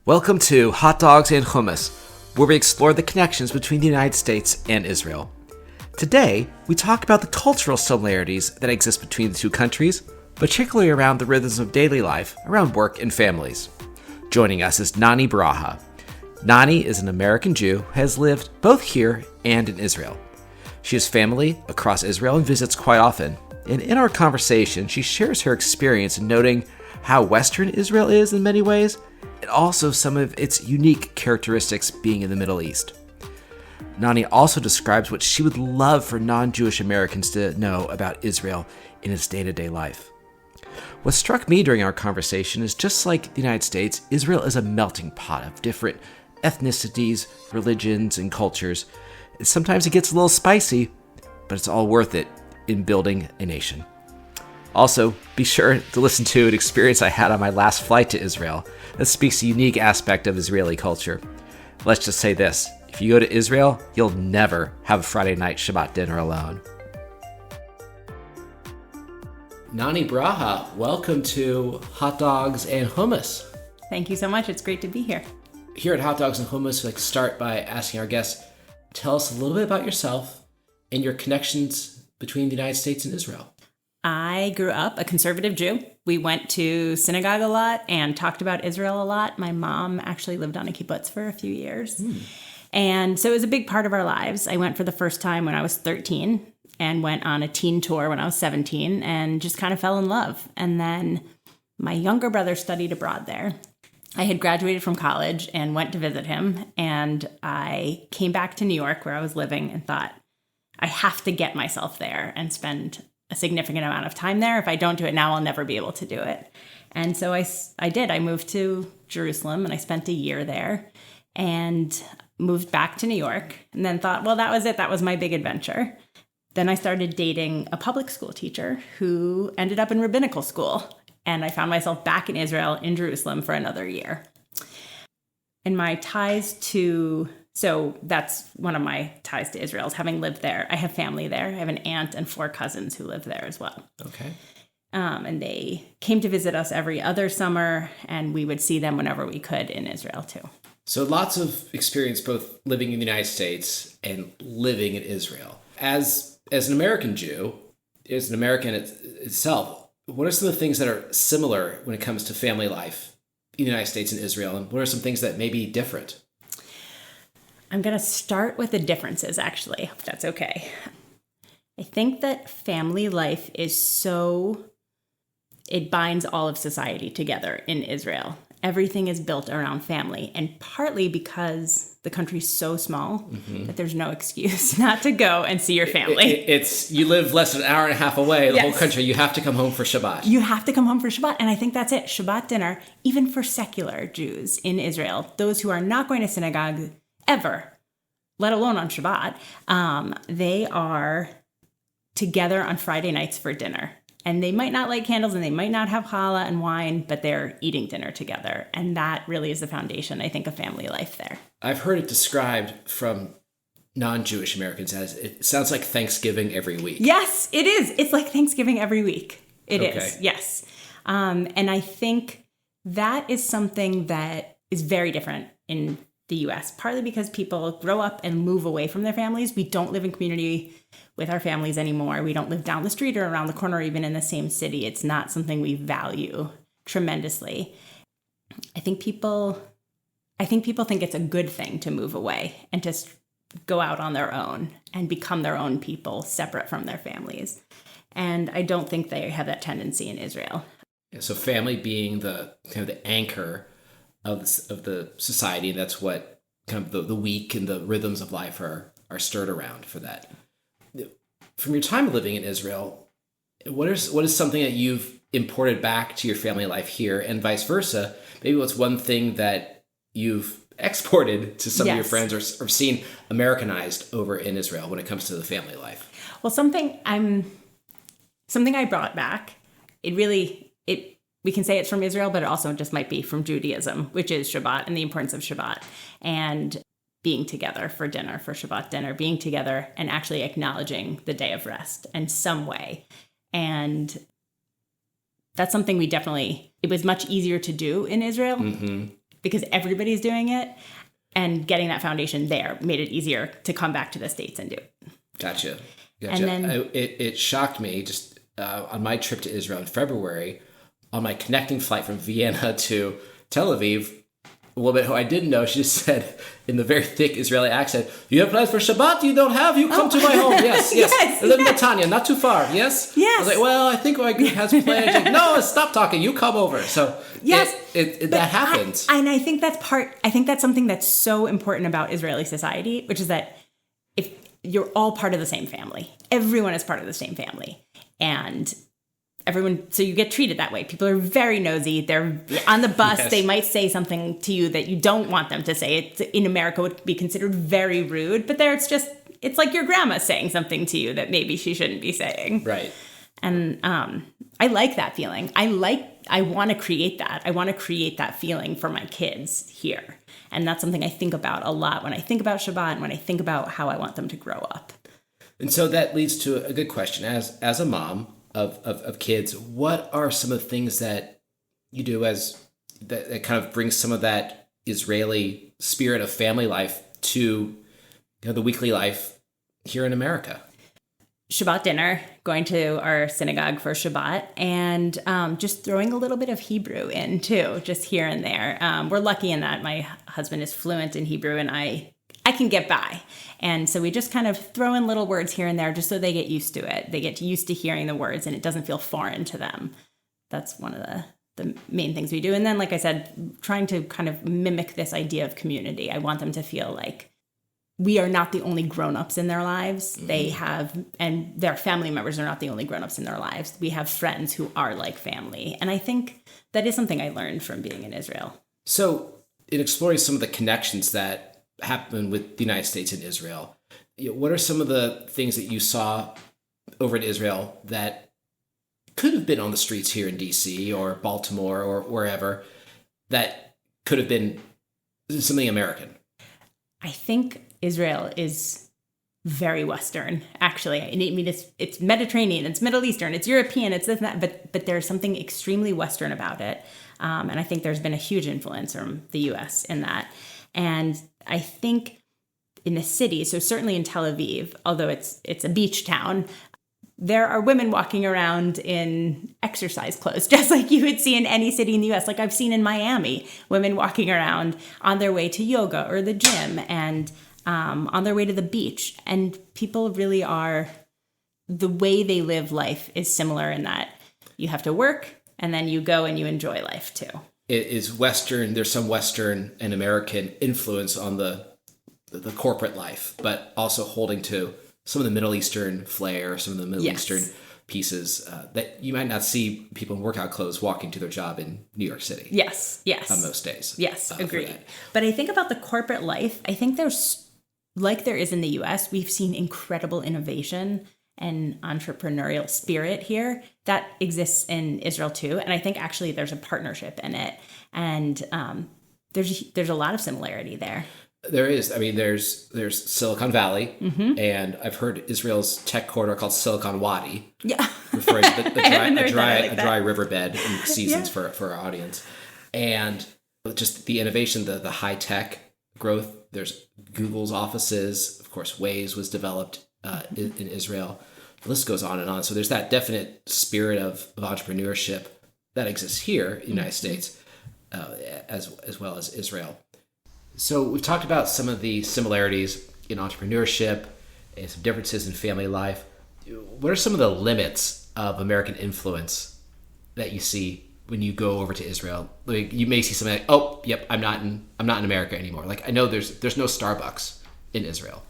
Welcome to Hot Dogs and Hummus, where we explore the connections between the United States and Israel. Today, we talk about the cultural similarities that exist between the two countries, particularly around the rhythms of daily life, around work and families. Joining us is Nani Beraha. Nani is an American Jew who has lived both here and in Israel. She has family across Israel and visits quite often. And in our conversation, she shares her experience in noting how Western Israel is in many ways, and also some of its unique characteristics being in the Middle East. Nani also describes what she would love for non-Jewish Americans to know about Israel in its day-to-day life. What struck me during our conversation is just like the United States, Israel is a melting pot of different ethnicities, religions, and cultures. Sometimes it gets a little spicy, but it's all worth it in building a nation. Also, be sure to listen to an experience I had on my last flight to Israel that speaks to a unique aspect of Israeli culture. Let's just say this, if you go to Israel, you'll never have a Friday night Shabbat dinner alone. Nani Beraha, welcome to Hot Dogs and Hummus. Thank you so much. It's great to be here. Here at Hot Dogs and Hummus, we like to start by asking our guests, tell us a little bit about yourself and your connections between the United States and Israel. I grew up a conservative Jew. We went to synagogue a lot and talked about Israel a lot. My mom actually lived on a kibbutz for a few years. And so it was a big part of our lives. I went for the first time when I was 13 and went on a teen tour when I was 17 and just kind of fell in love. And then my younger brother studied abroad there. I had graduated from college and went to visit him. And I came back to New York where I was living and thought, I have to get myself there and spend a significant amount of time there. If I don't do it now, I'll never be able to do it. And so I did. I moved to Jerusalem and I spent a year there and moved back to New York and then thought, well, that was it. That was my big adventure. Then I started dating a public school teacher who ended up in rabbinical school. And I found myself back in Israel, in Jerusalem for another year. And my ties to... So that's one of my ties to Israel is having lived there. I have family there. I have an aunt and 4 cousins who live there as well. Okay. And they came to visit us every other summer, and we would see them whenever we could in Israel too. So lots of experience both living in the United States and living in Israel. As an American Jew, as an American itself, what are some of the things that are similar when it comes to family life in the United States and Israel? And what are some things that may be different? I'm going to start with the differences, actually, if that's okay. I think that family life it binds all of society together in Israel. Everything is built around family, and partly because the country's so small that there's no excuse not to go and see your family. You live less than an hour and a half away, the Yes. whole country. You have to come home for Shabbat. You have to come home for Shabbat, and I think that's it. Shabbat dinner, even for secular Jews in Israel, those who are not going to synagogue ever, let alone on Shabbat, they are together on Friday nights for dinner. And they might not light candles and they might not have challah and wine, but they're eating dinner together. And that really is the foundation, I think, of family life there. I've heard it described from non-Jewish Americans as it sounds like Thanksgiving every week. Yes, it is. It's like Thanksgiving every week. It Okay. is, yes. And I think that is something that is very different in the U.S., partly because people grow up and move away from their families. We don't live in community with our families anymore. We don't live down the street or around the corner, or even in the same city. It's not something we value tremendously. I think people think it's a good thing to move away and to go out on their own and become their own people, separate from their families. And I don't think they have that tendency in Israel. So family being the kind of the anchor of the society, and that's what kind of the week and the rhythms of life are stirred around for that. From your time living in Israel, what is something that you've imported back to your family life here, and vice versa? Maybe what's one thing that you've exported to some of your friends or seen Americanized over in Israel when it comes to the family life? Well, something I brought back, we can say it's from Israel, but it also just might be from Judaism, which is Shabbat and the importance of Shabbat and being together for dinner, for Shabbat dinner, being together and actually acknowledging the day of rest in some way. And that's something it was much easier to do in Israel because everybody's doing it. And getting that foundation there made it easier to come back to the States and do it. Gotcha. And then, it shocked me just on my trip to Israel in February, on my connecting flight from Vienna to Tel Aviv, a woman who I didn't know, she just said in the very thick Israeli accent, "You have plans for Shabbat? You don't have? You come to my home." Yes. I live in Netanya, not too far. Yes? Yes. I was like, well, I think my group has plans. Like, no, stop talking. You come over. So yes, that happens. And I think that's something that's so important about Israeli society, which is that if you're all part of the same family, everyone is part of the same family. And so you get treated that way. People are very nosy. They're on the bus. Yes. They might say something to you that you don't want them to say. It in America would be considered very rude, but there it's like your grandma saying something to you that maybe she shouldn't be saying. Right. And I like that feeling. I want to create that. I want to create that feeling for my kids here. And that's something I think about a lot when I think about Shabbat and when I think about how I want them to grow up. And so that leads to a good question. As a mom of kids, what are some of the things that you do that kind of brings some of that Israeli spirit of family life to the weekly life here in America? Shabbat dinner, going to our synagogue for Shabbat, and just throwing a little bit of Hebrew in too, just here and there. We're lucky in that my husband is fluent in Hebrew and I can get by. And so we just kind of throw in little words here and there just so they get used to it. They get used to hearing the words and it doesn't feel foreign to them. That's one of the main things we do. And then, like I said, trying to kind of mimic this idea of community. I want them to feel like we are not the only grown-ups in their lives. Mm-hmm. And their family members are not the only grown-ups in their lives. We have friends who are like family. And I think that is something I learned from being in Israel. So in exploring some of the connections that happen with the United States and Israel, what are some of the things that you saw over in Israel that could have been on the streets here in DC or Baltimore or wherever that could have been something American? I think Israel is very Western, actually. I mean, it's Mediterranean, it's Middle Eastern, it's European, it's this and that, but there's something extremely Western about it. And I think there's been a huge influence from the U.S. in that. And I think in the city, so certainly in Tel Aviv, although it's a beach town, there are women walking around in exercise clothes, just like you would see in any city in the U.S. Like I've seen in Miami, women walking around on their way to yoga or the gym and on their way to the beach. And people really are, the way they live life is similar in that you have to work and then you go and you enjoy life too. It is Western. There's some Western and American influence on the corporate life, but also holding to some of the Middle Eastern flair, some of the Middle Yes. Eastern pieces that you might not see people in workout clothes walking to their job in New York City. Yes. On most days. Yes, agreed. But I think about the corporate life, I think there's, like there is in the US, we've seen incredible innovation and entrepreneurial spirit here that exists in Israel too. And I think actually there's a partnership in it. And there's a lot of similarity there. There is. I mean, there's Silicon Valley, Mm-hmm. and I've heard Israel's tech corridor called Silicon Wadi, Yeah. referring to a dry dry riverbed in seasons for our audience. And just the innovation, the high tech growth. There's Google's offices. Of course, Waze was developed in Israel. The list goes on and on. So there's that definite spirit of entrepreneurship that exists here in the United States, as well as Israel. So we've talked about some of the similarities in entrepreneurship and some differences in family life. What are some of the limits of American influence that you see when you go over to Israel? Like you may see something like, oh, yep, I'm not in America anymore. Like I know there's no Starbucks in Israel.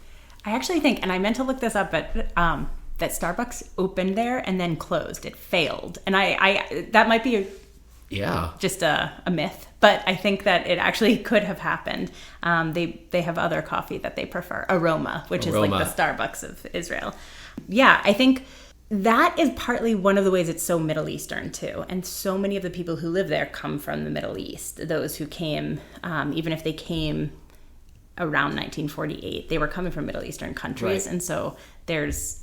I actually think, and I meant to look this up, but that Starbucks opened there and then closed. It failed. And I that might be just a myth, but I think that it actually could have happened. They have other coffee that they prefer, Aroma, which is like the Starbucks of Israel. Yeah, I think that is partly one of the ways it's so Middle Eastern too. And so many of the people who live there come from the Middle East. Those who came, even if they came around 1948, they were coming from Middle Eastern countries. Right. And so there's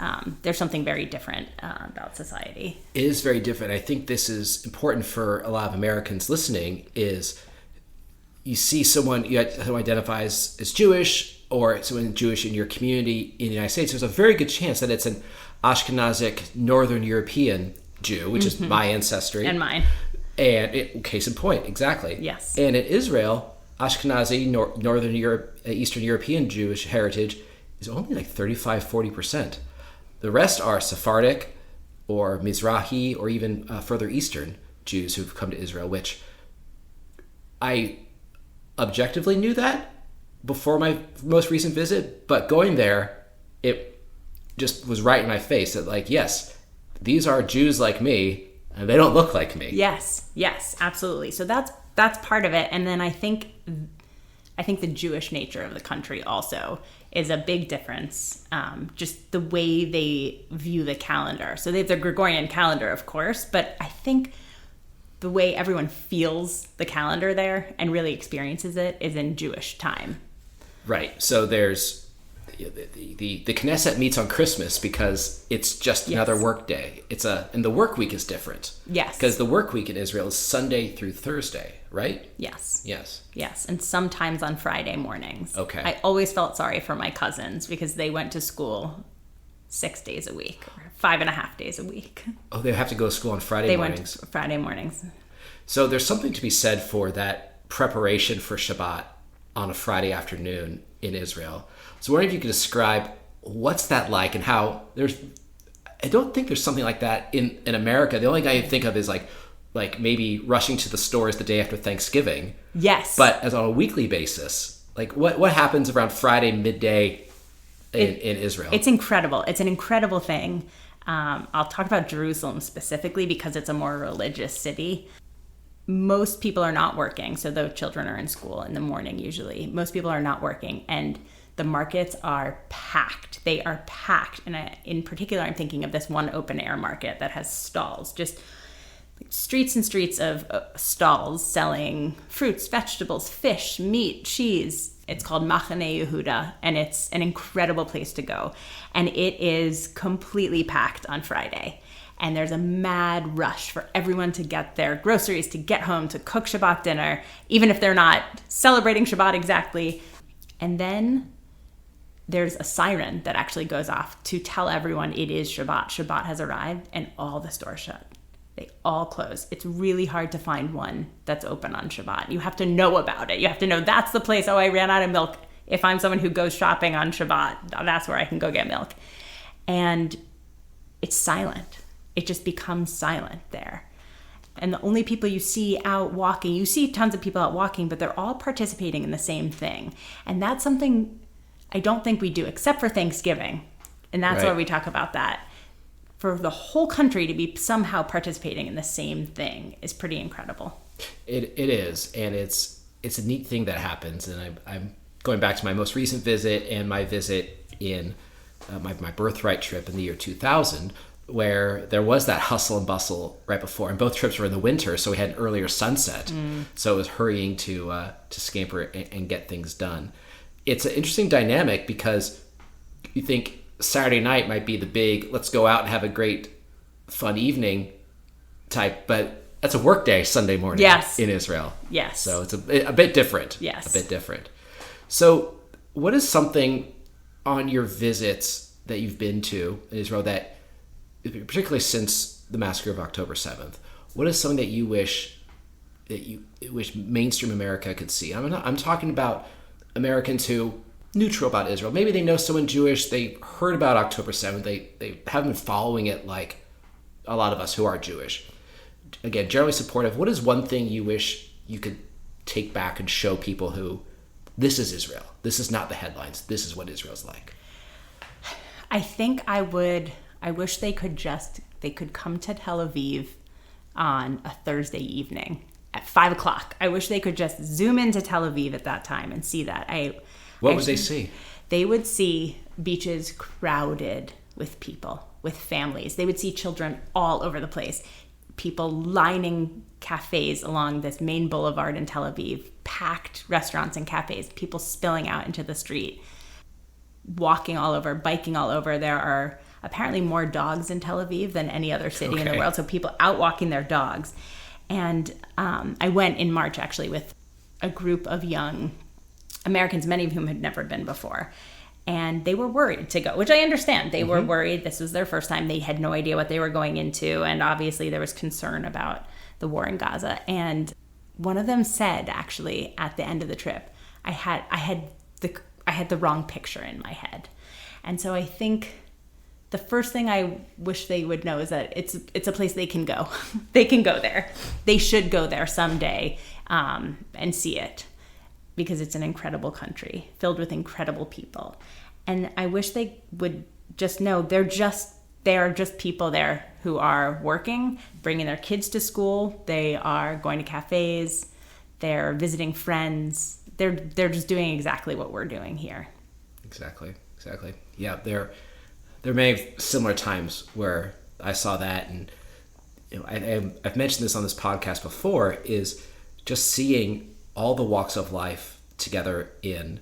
something very different about society. It is very different. I think this is important for a lot of Americans listening is you see someone who identifies as Jewish or someone Jewish in your community in the United States, there's a very good chance that it's an Ashkenazic Northern European Jew, which is my ancestry. And mine. And case in point, exactly. Yes. And in Israel, Ashkenazi, Northern Europe, Eastern European Jewish heritage is only like 35-40%. The rest are Sephardic or Mizrahi or even further Eastern Jews who've come to Israel, which I objectively knew that before my most recent visit, but going there, it just was right in my face that, like, yes, these are Jews like me, and they don't look like me. Yes, absolutely. So that's part of it. And then I think the Jewish nature of the country also is a big difference. Just the way they view the calendar. So they have the Gregorian calendar, of course, but I think the way everyone feels the calendar there and really experiences it is in Jewish time. Right. So there's the Knesset meets on Christmas because it's just another work day. And the work week is different. Yes. Because the work week in Israel is Sunday through Thursday, right? Yes. Yes. And sometimes on Friday mornings. Okay. I always felt sorry for my cousins because they went to school 6 days a week, or 5.5 days a week. Oh, they have to go to school on Friday mornings. They went Friday mornings. So there's something to be said for that preparation for Shabbat on a Friday afternoon in Israel. So I wonder if you could describe what's that like and how I don't think there's something like that in America. The only guy you think of is like maybe rushing to the stores the day after Thanksgiving. Yes. But as on a weekly basis, like what happens around Friday midday in Israel? It's incredible. It's an incredible thing. I'll talk about Jerusalem specifically because it's a more religious city. Most people are not working, so the children are in school in the morning usually. Most people are not working, and the markets are packed. They are packed, and in particular, I'm thinking of this one open-air market that has stalls, just streets and streets of stalls selling fruits, vegetables, fish, meat, cheese. It's called Machane Yehuda, and it's an incredible place to go. And it is completely packed on Friday. And there's a mad rush for everyone to get their groceries, to get home, to cook Shabbat dinner, even if they're not celebrating Shabbat exactly. And then there's a siren that actually goes off to tell everyone it is Shabbat. Shabbat has arrived, and all the stores shut. They all close. It's really hard to find one that's open on Shabbat. You have to know about it. You have to know that's the place. Oh, I ran out of milk. If I'm someone who goes shopping on Shabbat, that's where I can go get milk. And it's silent. It just becomes silent there. And the only people you see out walking, you see tons of people out walking, but they're all participating in the same thing. And that's something I don't think we do, except for Thanksgiving. And that's why we talk about that. For the whole country to be somehow participating in the same thing is pretty incredible. It is, and it's a neat thing that happens. And I'm going back to my most recent visit and my visit in my birthright trip in the year 2000, where there was that hustle and bustle right before, and both trips were in the winter, so we had an earlier sunset. So it was hurrying to scamper and get things done. It's an interesting dynamic because you think Saturday night might be the big, let's go out and have a great, fun evening type, but that's a work day Sunday morning in Israel. Yes. So it's a bit different. Yes. A bit different. So what is something on your visits that you've been to in Israel that, particularly since the massacre of October 7th, what is something that you wish mainstream America could see? I'm talking about Americans who neutral about Israel. Maybe they know someone Jewish, they heard about October 7th, they haven't been following it like a lot of us who are Jewish. Again, generally supportive. What is one thing you wish you could take back and show people who this is Israel? This is not the headlines. This is what Israel's like. I think I wish they could come to Tel Aviv on a Thursday evening at 5:00. I wish they could just zoom into Tel Aviv at that time and see that. What would they see? They would see beaches crowded with people, with families. They would see children all over the place. People lining cafes along this main boulevard in Tel Aviv, packed restaurants and cafes, people spilling out into the street, walking all over, biking all over. There are apparently more dogs in Tel Aviv than any other city in the world, so people out walking their dogs. And I went in March, actually, with a group of young Americans, many of whom had never been before. And they were worried to go, which I understand. They were worried. This was their first time. They had no idea what they were going into. And obviously there was concern about the war in Gaza. And one of them said, actually, at the end of the trip, I had the wrong picture in my head. And so I think the first thing I wish they would know is that it's a place they can go. They can go there. They should go there someday and see it, because it's an incredible country filled with incredible people. And I wish they would just know there are just people there who are working, bringing their kids to school. They are going to cafes. They're visiting friends. They're just doing exactly what we're doing here. Exactly. Yeah, there are many similar times where I saw that, and I've mentioned this on this podcast before, is just seeing all the walks of life together in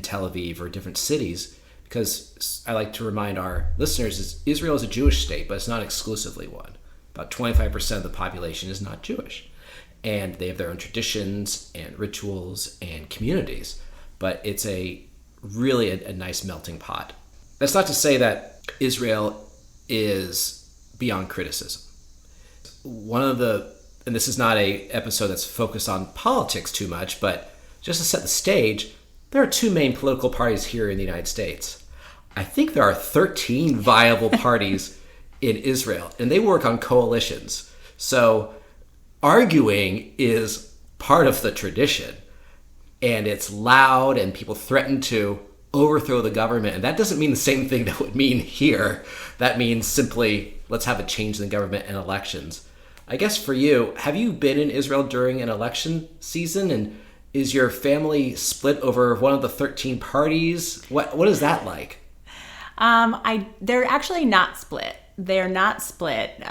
Tel Aviv or different cities, because I like to remind our listeners Israel is a Jewish state, but it's not exclusively one. About 25% of the population is not Jewish, and they have their own traditions and rituals and communities, but it's really a nice melting pot. That's not to say that Israel is beyond criticism. And this is not a episode that's focused on politics too much, but just to set the stage, there are two main political parties here in the United States. I think there are 13 viable parties in Israel, and they work on coalitions. So arguing is part of the tradition, and it's loud, and people threaten to overthrow the government. And that doesn't mean the same thing that would mean here. That means simply, let's have a change in the government and elections. I guess for you, have you been in Israel during an election season? And is your family split over one of the 13 parties? What is that like? They're actually not split. They're not split,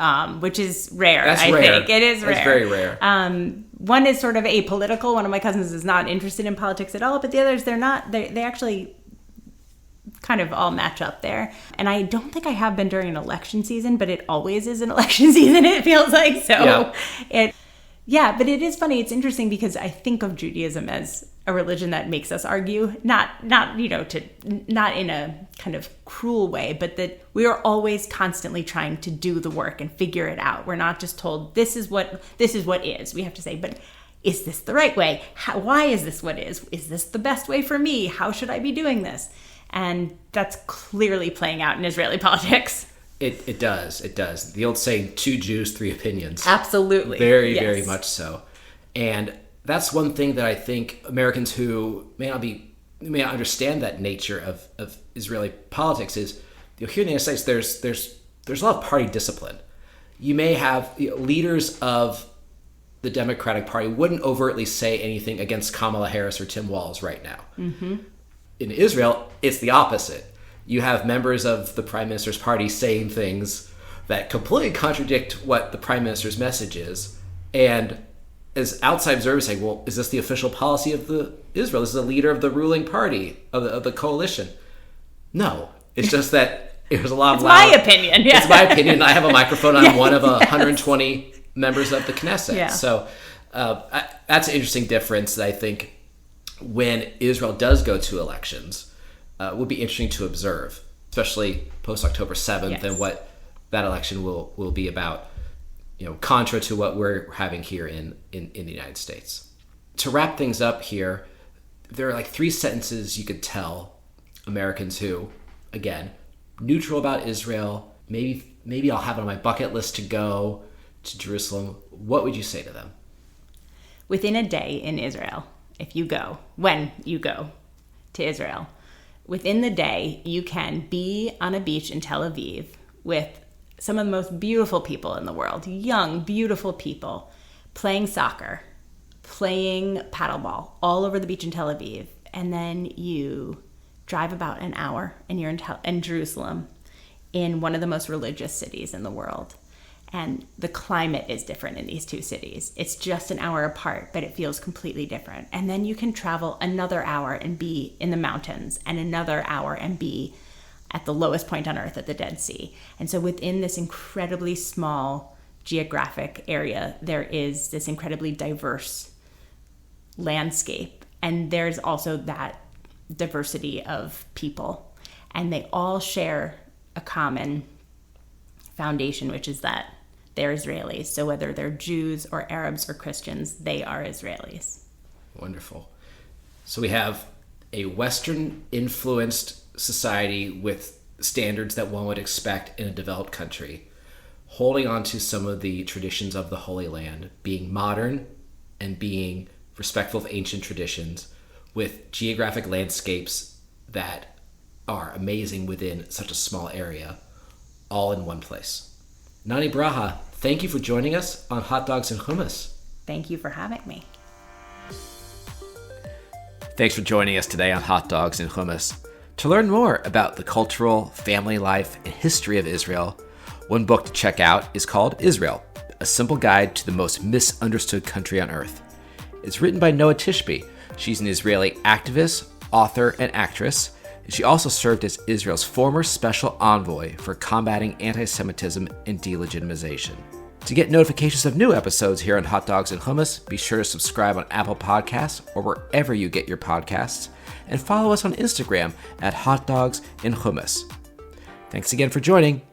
which is rare. That's I rare. think it is rare. It's very rare. One is sort of apolitical. One of my cousins is not interested in politics at all, but the others, they're not. They actually kind of all match up there. And I don't think I have been during an election season, but it always is an election season, it feels like. So but it is funny. It's interesting because I think of Judaism as a religion that makes us argue, not in a kind of cruel way, but that we are always constantly trying to do the work and figure it out. We're not just told this is what is. We have to say, but is this the right way? Why is this what is? Is this the best way for me? How should I be doing this? And that's clearly playing out in Israeli politics. It does. The old saying, 2 Jews, 3 opinions. Absolutely. Very, very much so. And that's one thing that I think Americans who may not understand that nature of Israeli politics is, here in the United States, there's a lot of party discipline. You may have leaders of the Democratic Party wouldn't overtly say anything against Kamala Harris or Tim Walz right now. Mm-hmm. In Israel, it's the opposite. You have members of the Prime Minister's party saying things that completely contradict what the Prime Minister's message is. And as outside observers say, well, is this the official policy of Israel? This is the leader of the ruling party, of the coalition. No. It's just that there's a lot of loud... It's my opinion. Yeah. It's my opinion. I have a microphone. I'm one of 120 members of the Knesset. Yeah. So that's an interesting difference that I think when Israel does go to elections would be interesting to observe, especially post-October 7th and what that election will be about, contra to what we're having here in the United States. To wrap things up here, there are like 3 sentences you could tell Americans who, again, neutral about Israel, maybe I'll have it on my bucket list to go to Jerusalem. What would you say to them? Within a day in Israel, when you go to Israel, within the day, you can be on a beach in Tel Aviv with some of the most beautiful people in the world, young, beautiful people, playing soccer, playing paddleball all over the beach in Tel Aviv. And then you drive about an hour and you're in Jerusalem, in one of the most religious cities in the world. And the climate is different in these 2 cities. It's just an hour apart, but it feels completely different. And then you can travel another hour and be in the mountains, and another hour and be at the lowest point on earth at the Dead Sea. And so within this incredibly small geographic area, there is this incredibly diverse landscape. And there's also that diversity of people. And they all share a common foundation, which is that they're Israelis. So whether they're Jews or Arabs or Christians, they are Israelis. Wonderful. So we have a Western-influenced society with standards that one would expect in a developed country, holding on to some of the traditions of the Holy Land, being modern and being respectful of ancient traditions, with geographic landscapes that are amazing within such a small area, all in one place. Nani Beraha, thank you for joining us on Hot Dogs and Hummus. Thank you for having me. Thanks for joining us today on Hot Dogs and Hummus. To learn more about the cultural, family life, and history of Israel, one book to check out is called Israel, A Simple Guide to the Most Misunderstood Country on Earth. It's written by Noah Tishby. She's an Israeli activist, author, and actress. She also served as Israel's former special envoy for combating anti-Semitism and delegitimization. To get notifications of new episodes here on Hot Dogs and Hummus, be sure to subscribe on Apple Podcasts or wherever you get your podcasts, and follow us on Instagram at Hot Dogs and Hummus. Thanks again for joining.